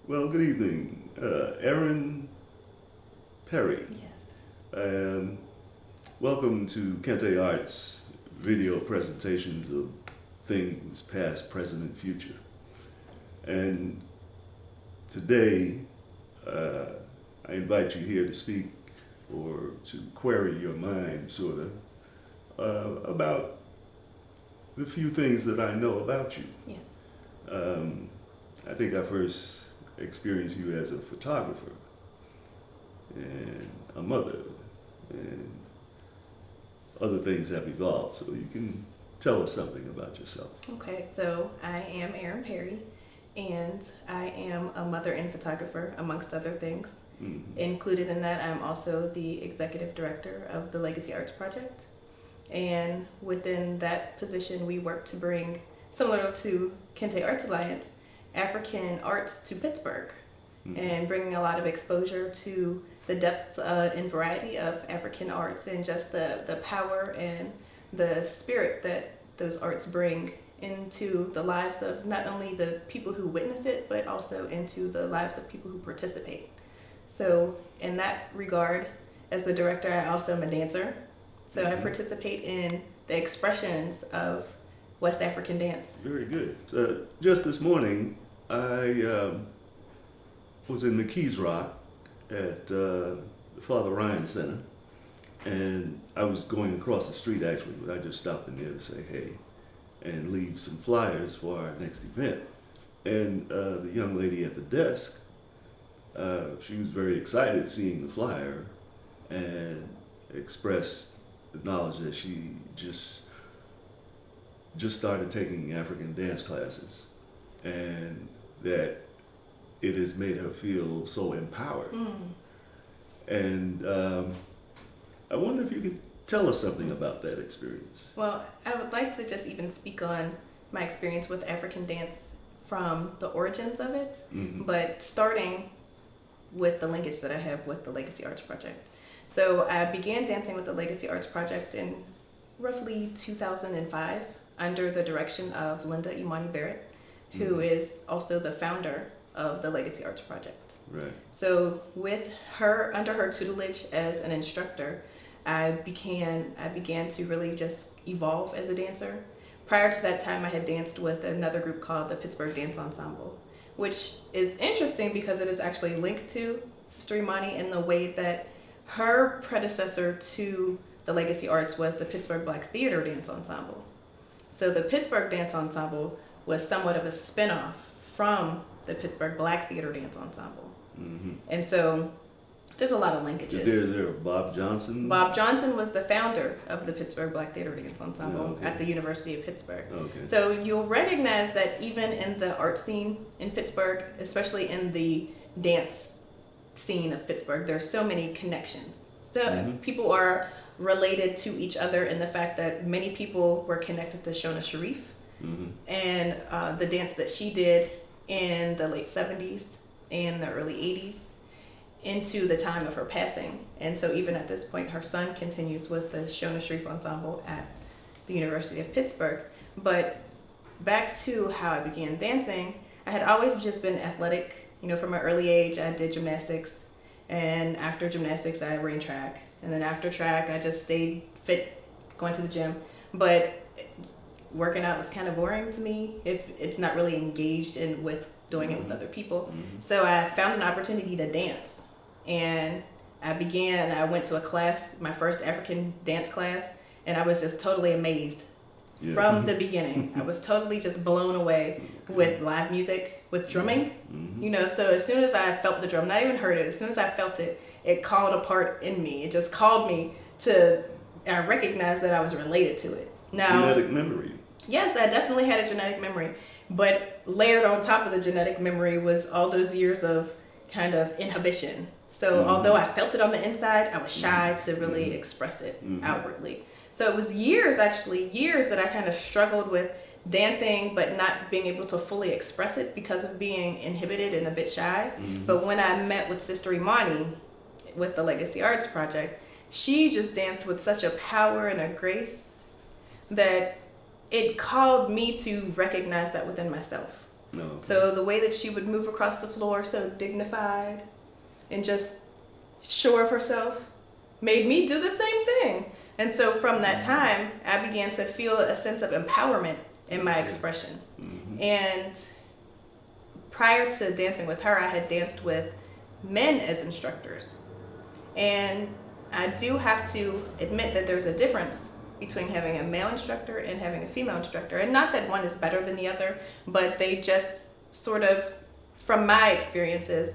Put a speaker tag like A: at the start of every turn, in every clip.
A: Well, good evening, Erin Perry.
B: Yes.
A: Um, Welcome to Kente Arts video presentations of things past, present, and future. And today, uh, I invite you here to speak or to query your mind, sort of, about the few things that I know about you.
B: Yes.
A: Um, I think I first experienced you as a photographer and a mother, and other things have evolved. So you can tell us something about yourself.
B: Okay, so I am Erin Perry, and I am a mother and photographer, amongst other things.
A: Mm-hmm.
B: Included in that, I'm also the executive director of the Legacy Arts Project. And within that position, we work to bring, similar to Kente Arts Alliance, African arts to Pittsburgh,
A: Mm-hmm.
B: and bringing a lot of exposure to the depths and variety of African arts and just the power and the spirit that those arts bring into the lives of not only the people who witness it, but also into the lives of people who participate. So in that regard, as the director, I also am a dancer. So I
A: Mhm.
B: participate in the expressions of West African dance.
A: Very good. So just this morning, I was in McKees Rock at the Father Ryan Center, and I was going across the street actually, but I just stopped in there to say hey and leave some flyers for our next event. And the young lady at the desk, she was very excited seeing the flyer and expressed the knowledge that she just started taking African dance classes, and that it has made her feel so empowered. And I wonder if you could tell us something about that experience.
B: Well, I would like to just even speak on my experience with African dance from the origins of it,
A: Mm-hmm.
B: but starting with the linkage that I have with the Legacy Arts Project. So I began dancing with the Legacy Arts Project in roughly 2005 under the direction of Linda Imani Barrett, who is also the founder of the Legacy Arts Project.
A: Right.
B: So with her, under her tutelage as an instructor, I began to really just evolve as a dancer. Prior to that time, I had danced with another group called the Pittsburgh Dance Ensemble, which is interesting because it is actually linked to Sister Imani in the way that her predecessor to the Legacy Arts was the Pittsburgh Black Theater Dance Ensemble. So the Pittsburgh Dance Ensemble was somewhat of a spinoff from the Pittsburgh Black Theater Dance Ensemble.
A: Mm-hmm.
B: And so there's a lot of linkages.
A: Is there a Bob Johnson?
B: Bob Johnson was the founder of the Pittsburgh Black Theater Dance Ensemble
A: Okay.
B: at the University of Pittsburgh.
A: Okay.
B: So you'll recognize that even in the art scene in Pittsburgh, especially in the dance scene of Pittsburgh, there's so many connections. So
A: Mhm.
B: people are related to each other in the fact that many people were connected to Shona Sharif
A: Mm-hmm.
B: and the dance that she did in the late 70s and the early 80s into the time of her passing. And so even at this point, her son continues with the Shona Sharif Ensemble at the University of Pittsburgh. But back to how I began dancing, I had always just been athletic. You know, from an early age, I did gymnastics. And after gymnastics, I ran track. And then after track, I just stayed fit, going to the gym. But working out was kind of boring to me if it's not really engaged in with doing it with other people.
A: Mm-hmm.
B: So I found an opportunity to dance. And I went to a class, my first African dance class, and I was just totally amazed
A: Yeah.
B: from the beginning. I was totally just blown away with live music, with drumming.
A: Mm-hmm.
B: You know, so as soon as I felt the drum, not even heard it, as soon as I felt it, it called a part in me. It just called me to, I recognized that I was related to it. Now,
A: Genetic memory.
B: yes, I definitely had a genetic memory, but layered on top of the genetic memory was all those years of kind of inhibition. So although I felt it on the inside, I was shy to really express it outwardly. So it was years that I kind of struggled with dancing, but not being able to fully express it because of being inhibited and a bit shy.
A: Mm-hmm.
B: But when I met with Sister Imani with the Legacy Arts Project, she just danced with such a power and a grace that it called me to recognize that within myself.
A: No.
B: So the way that she would move across the floor, so dignified and just sure of herself, made me do the same thing. And so from that time, I began to feel a sense of empowerment in my expression.
A: Mm-hmm.
B: And prior to dancing with her, I had danced with men as instructors. And I do have to admit that there's a difference between having a male instructor and having a female instructor. And not that one is better than the other, but they just sort of, from my experiences,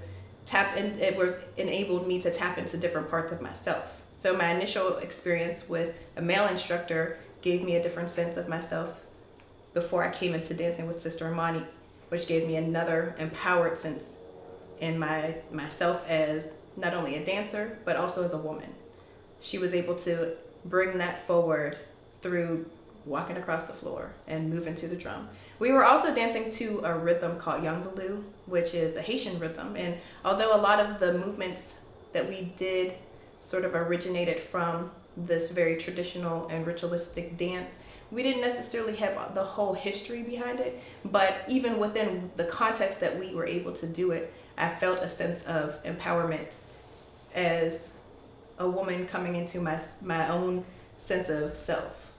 B: it was enabled me to tap into different parts of myself. So my initial experience with a male instructor gave me a different sense of myself before I came into dancing with Sister Imani, which gave me another empowered sense in myself as not only a dancer, but also as a woman. She was able to bring that forward through walking across the floor and moving to the drum. We were also dancing to a rhythm called Yangbalu, which is a Haitian rhythm. And although a lot of the movements that we did sort of originated from this very traditional and ritualistic dance, we didn't necessarily have the whole history behind it. But even within the context that we were able to do it, I felt a sense of empowerment as a woman coming into my own sense of self.